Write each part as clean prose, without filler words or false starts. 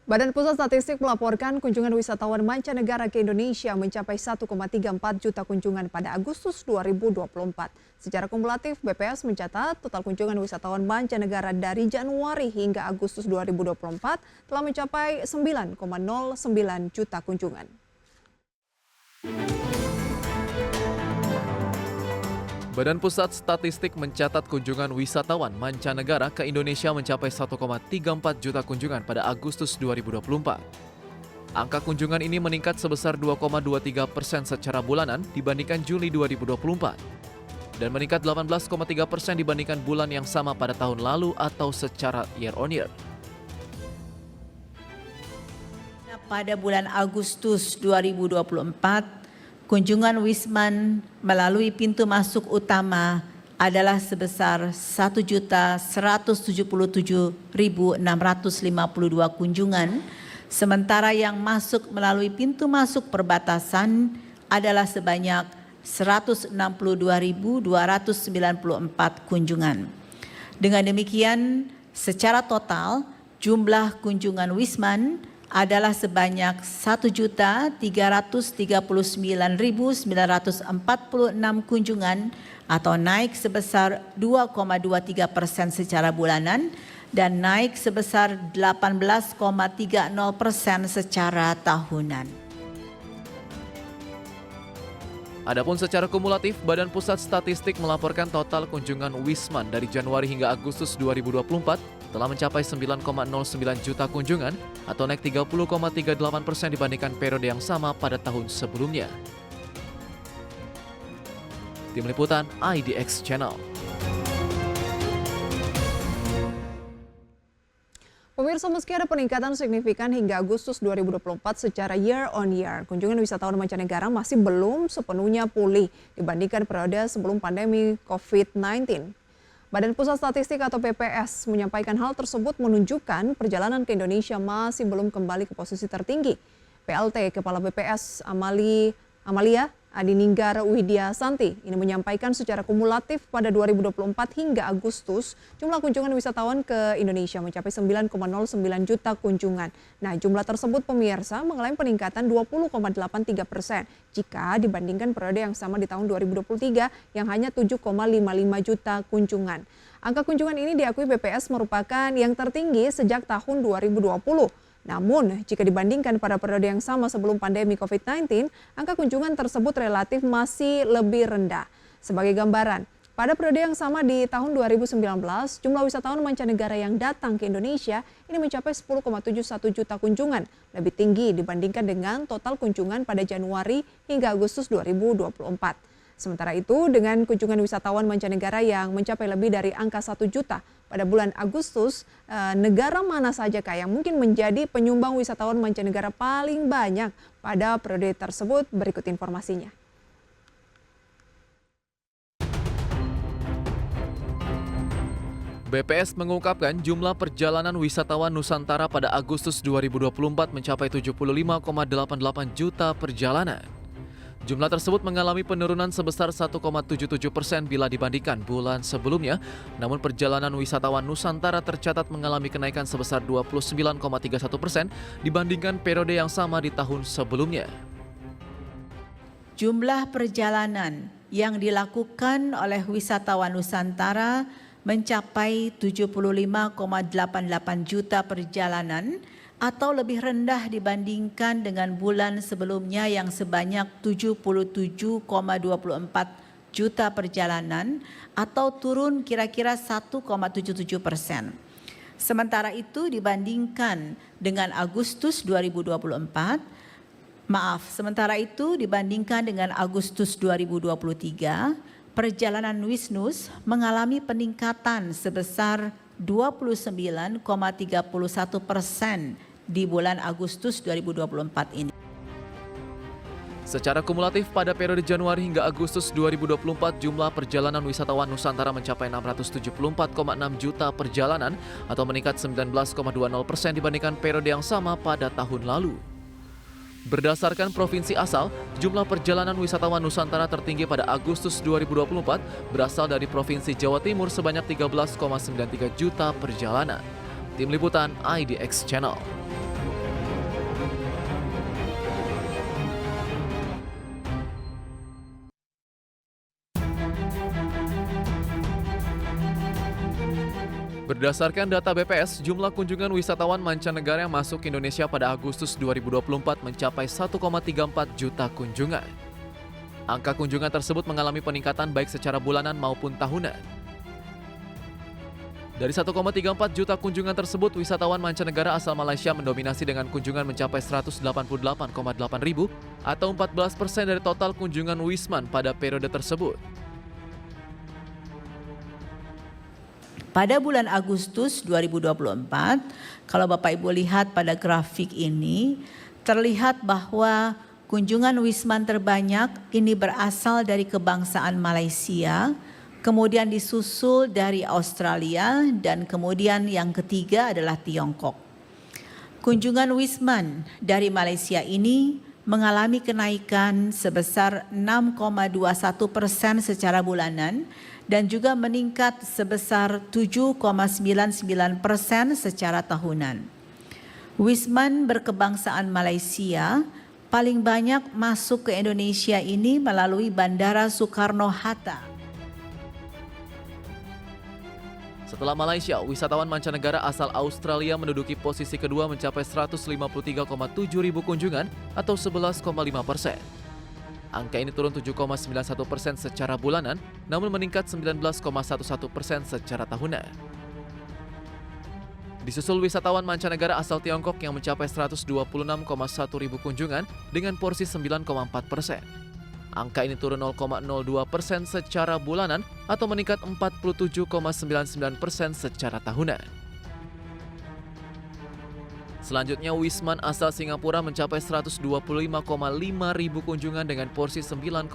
Badan Pusat Statistik melaporkan kunjungan wisatawan mancanegara ke Indonesia mencapai 1,34 juta kunjungan pada Agustus 2024. Secara kumulatif, BPS mencatat total kunjungan wisatawan mancanegara dari Januari hingga Agustus 2024 telah mencapai 9,09 juta kunjungan. Badan Pusat Statistik mencatat kunjungan wisatawan mancanegara ke Indonesia mencapai 1,34 juta kunjungan pada Agustus 2024. Angka kunjungan ini meningkat sebesar 2,23% secara bulanan dibandingkan Juli 2024 dan meningkat 18,3% dibandingkan bulan yang sama pada tahun lalu atau secara year on year. Pada bulan Agustus 2024, kunjungan Wisman melalui pintu masuk utama adalah sebesar 1.177.652 kunjungan, sementara yang masuk melalui pintu masuk perbatasan adalah sebanyak 162.294 kunjungan. Dengan demikian, secara total jumlah kunjungan Wisman adalah sebanyak 1.339.946 kunjungan atau naik sebesar 2,23% secara bulanan dan naik sebesar 18,30% secara tahunan. Adapun secara kumulatif, Badan Pusat Statistik melaporkan total kunjungan Wisman dari Januari hingga Agustus 2024 telah mencapai 9,09 juta kunjungan atau naik 30,38% dibandingkan periode yang sama pada tahun sebelumnya. Tim Liputan IDX Channel. Pemirsa, meski ada peningkatan signifikan hingga Agustus 2024 secara year on year, kunjungan wisatawan mancanegara masih belum sepenuhnya pulih dibandingkan periode sebelum pandemi COVID-19. Badan Pusat Statistik atau BPS menyampaikan hal tersebut menunjukkan perjalanan ke Indonesia masih belum kembali ke posisi tertinggi. PLT Kepala BPS Amalia Adininggar Widya Santi ini menyampaikan secara kumulatif pada 2024 hingga Agustus jumlah kunjungan wisatawan ke Indonesia mencapai 9,09 juta kunjungan. Nah, jumlah tersebut pemirsa mengalami peningkatan 20,83% jika dibandingkan periode yang sama di tahun 2023 yang hanya 7,55 juta kunjungan. Angka kunjungan ini diakui BPS merupakan yang tertinggi sejak tahun 2020. Namun, jika dibandingkan pada periode yang sama sebelum pandemi COVID-19, angka kunjungan tersebut relatif masih lebih rendah. Sebagai gambaran, pada periode yang sama di tahun 2019, jumlah wisatawan mancanegara yang datang ke Indonesia ini mencapai 10,71 juta kunjungan, lebih tinggi dibandingkan dengan total kunjungan pada Januari hingga Agustus 2024. Sementara itu, dengan kunjungan wisatawan mancanegara yang mencapai lebih dari angka 1 juta pada bulan Agustus, negara mana saja yang mungkin menjadi penyumbang wisatawan mancanegara paling banyak pada periode tersebut? Berikut informasinya. BPS mengungkapkan jumlah perjalanan wisatawan Nusantara pada Agustus 2024 mencapai 75,88 juta perjalanan. Jumlah tersebut mengalami penurunan sebesar 1,77% bila dibandingkan bulan sebelumnya, namun perjalanan wisatawan Nusantara tercatat mengalami kenaikan sebesar 29,31% dibandingkan periode yang sama di tahun sebelumnya. Jumlah perjalanan yang dilakukan oleh wisatawan Nusantara mencapai 75,88 juta perjalanan atau lebih rendah dibandingkan dengan bulan sebelumnya yang sebanyak 77,24 juta perjalanan atau turun kira-kira 1,77%. Sementara itu dibandingkan dengan Agustus 2024, dibandingkan dengan Agustus 2023, perjalanan Wisnus mengalami peningkatan sebesar 29,31% di bulan Agustus 2024 ini. Secara kumulatif pada periode Januari hingga Agustus 2024, jumlah perjalanan wisatawan Nusantara mencapai 674,6 juta perjalanan atau meningkat 19,20% dibandingkan periode yang sama pada tahun lalu. Berdasarkan provinsi asal, jumlah perjalanan wisatawan Nusantara tertinggi pada Agustus 2024 berasal dari Provinsi Jawa Timur sebanyak 13,93 juta perjalanan. Tim Liputan IDX Channel. Berdasarkan data BPS, jumlah kunjungan wisatawan mancanegara yang masuk ke Indonesia pada Agustus 2024 mencapai 1,34 juta kunjungan. Angka kunjungan tersebut mengalami peningkatan baik secara bulanan maupun tahunan. Dari 1,34 juta kunjungan tersebut, wisatawan mancanegara asal Malaysia mendominasi dengan kunjungan mencapai 188,8 ribu atau 14% dari total kunjungan Wisman pada periode tersebut. Pada bulan Agustus 2024, kalau Bapak Ibu lihat pada grafik ini, terlihat bahwa kunjungan Wisman terbanyak ini berasal dari kebangsaan Malaysia, kemudian disusul dari Australia, dan kemudian yang ketiga adalah Tiongkok. Kunjungan Wisman dari Malaysia ini mengalami kenaikan sebesar 6,21% secara bulanan dan juga meningkat sebesar 7,99% secara tahunan. Wisman berkebangsaan Malaysia paling banyak masuk ke Indonesia ini melalui Bandara Soekarno-Hatta. Setelah Malaysia, wisatawan mancanegara asal Australia menduduki posisi kedua mencapai 153,7 ribu kunjungan atau 11,5%. Angka ini turun 7,91% secara bulanan, namun meningkat 19,11% secara tahunan. Disusul wisatawan mancanegara asal Tiongkok yang mencapai 126,1 ribu kunjungan dengan porsi 9,4%. Angka ini turun 0,02% secara bulanan atau meningkat 47,99% secara tahunan. Selanjutnya, Wisman asal Singapura mencapai 125,5 ribu kunjungan dengan porsi 9,4%.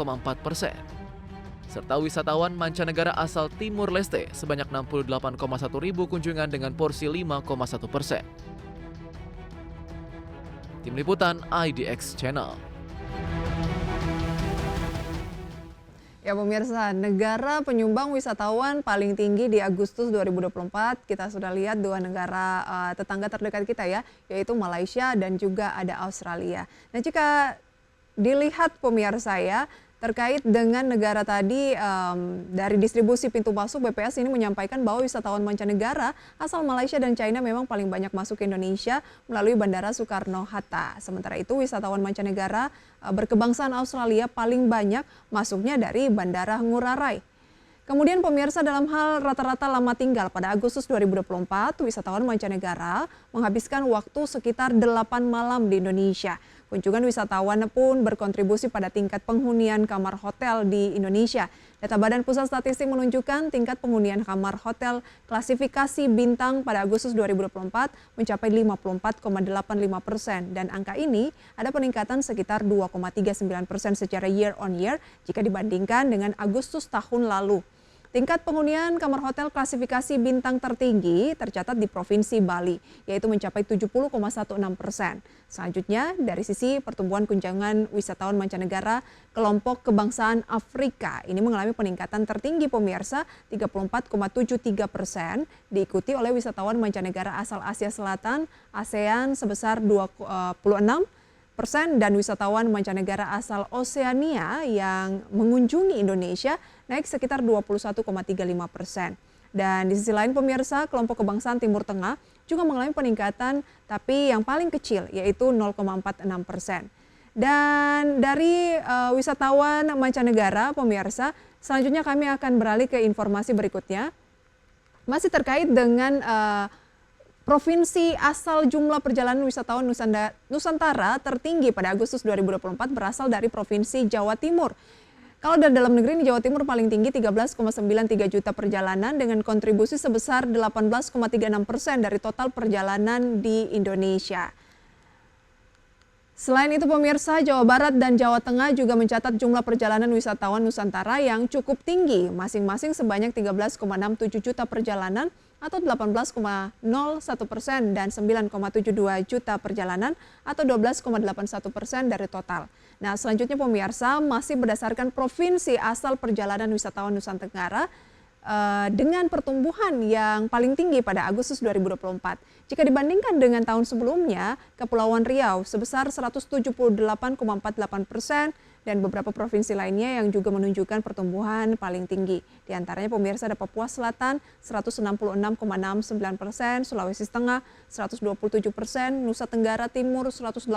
Serta wisatawan mancanegara asal Timur Leste sebanyak 68,1 ribu kunjungan dengan porsi 5,1%. Tim Liputan IDX Channel. Ya pemirsa, negara penyumbang wisatawan paling tinggi di Agustus 2024, kita sudah lihat dua negara tetangga terdekat kita ya, yaitu Malaysia dan juga ada Australia. Nah jika dilihat pemirsa ya, terkait dengan negara tadi, dari distribusi pintu masuk BPS ini menyampaikan bahwa wisatawan mancanegara asal Malaysia dan China memang paling banyak masuk ke Indonesia melalui Bandara Soekarno-Hatta. Sementara itu wisatawan mancanegara berkebangsaan Australia paling banyak masuknya dari Bandara Ngurah Rai. Kemudian pemirsa, dalam hal rata-rata lama tinggal pada Agustus 2024, wisatawan mancanegara menghabiskan waktu sekitar 8 malam di Indonesia. Kunjungan wisatawan pun berkontribusi pada tingkat penghunian kamar hotel di Indonesia. Data Badan Pusat Statistik menunjukkan tingkat penghunian kamar hotel klasifikasi bintang pada Agustus 2024 mencapai 54,85% dan angka ini ada peningkatan sekitar 2,39% secara year on year jika dibandingkan dengan Agustus tahun lalu. Tingkat penghunian kamar hotel klasifikasi bintang tertinggi tercatat di Provinsi Bali, yaitu mencapai 70,16%. Selanjutnya, dari sisi pertumbuhan kunjungan wisatawan mancanegara, kelompok kebangsaan Afrika ini mengalami peningkatan tertinggi pemirsa 34,73%, diikuti oleh wisatawan mancanegara asal Asia Selatan, ASEAN sebesar 26%, dan wisatawan mancanegara asal Oseania yang mengunjungi Indonesia naik sekitar 21,35%. Dan di sisi lain pemirsa, kelompok kebangsaan Timur Tengah juga mengalami peningkatan tapi yang paling kecil yaitu 0,46%. Dan dari wisatawan mancanegara pemirsa, selanjutnya kami akan beralih ke informasi berikutnya. Masih terkait dengan provinsi asal jumlah perjalanan wisatawan Nusantara tertinggi pada Agustus 2024 berasal dari Provinsi Jawa Timur. Kalau dari dalam negeri ini Jawa Timur paling tinggi 13,93 juta perjalanan dengan kontribusi sebesar 18,36% dari total perjalanan di Indonesia. Selain itu pemirsa, Jawa Barat dan Jawa Tengah juga mencatat jumlah perjalanan wisatawan Nusantara yang cukup tinggi, masing-masing sebanyak 13,67 juta perjalanan atau 18,01% dan 9,72 juta perjalanan atau 12,81% dari total. Nah selanjutnya pemirsa, masih berdasarkan provinsi asal perjalanan wisatawan Nusantara dengan pertumbuhan yang paling tinggi pada Agustus 2024. Jika dibandingkan dengan tahun sebelumnya, Kepulauan Riau sebesar 178,48%, dan beberapa provinsi lainnya yang juga menunjukkan pertumbuhan paling tinggi. Di antaranya pemirsa ada Papua Selatan 166,69%, Sulawesi Tengah 127%, Nusa Tenggara Timur 118%,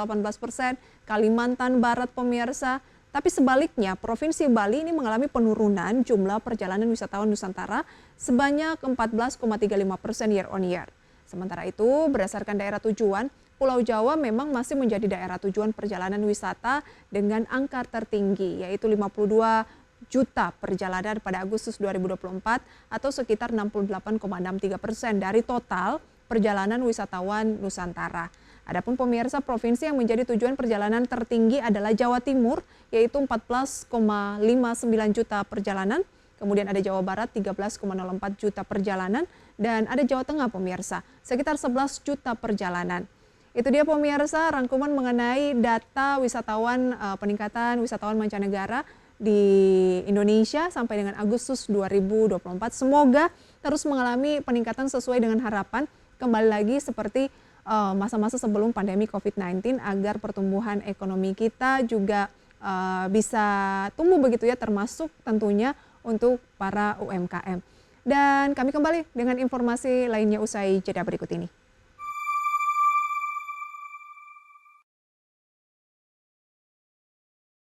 Kalimantan Barat pemirsa. Tapi sebaliknya, Provinsi Bali ini mengalami penurunan jumlah perjalanan wisatawan Nusantara sebanyak 14,35% year on year. Sementara itu, berdasarkan daerah tujuan, Pulau Jawa memang masih menjadi daerah tujuan perjalanan wisata dengan angka tertinggi, yaitu 52 juta perjalanan pada Agustus 2024 atau sekitar 68,63% dari total perjalanan wisatawan Nusantara. Adapun pemirsa, provinsi yang menjadi tujuan perjalanan tertinggi adalah Jawa Timur, yaitu 14,59 juta perjalanan. Kemudian ada Jawa Barat 13,04 juta perjalanan dan ada Jawa Tengah pemirsa sekitar 11 juta perjalanan. Itu dia pemirsa rangkuman mengenai data wisatawan peningkatan wisatawan mancanegara di Indonesia sampai dengan Agustus 2024. Semoga terus mengalami peningkatan sesuai dengan harapan, kembali lagi seperti masa-masa sebelum pandemi COVID-19 agar pertumbuhan ekonomi kita juga bisa tumbuh begitu ya, termasuk tentunya untuk para UMKM. Dan kami kembali dengan informasi lainnya usai jeda berikut ini.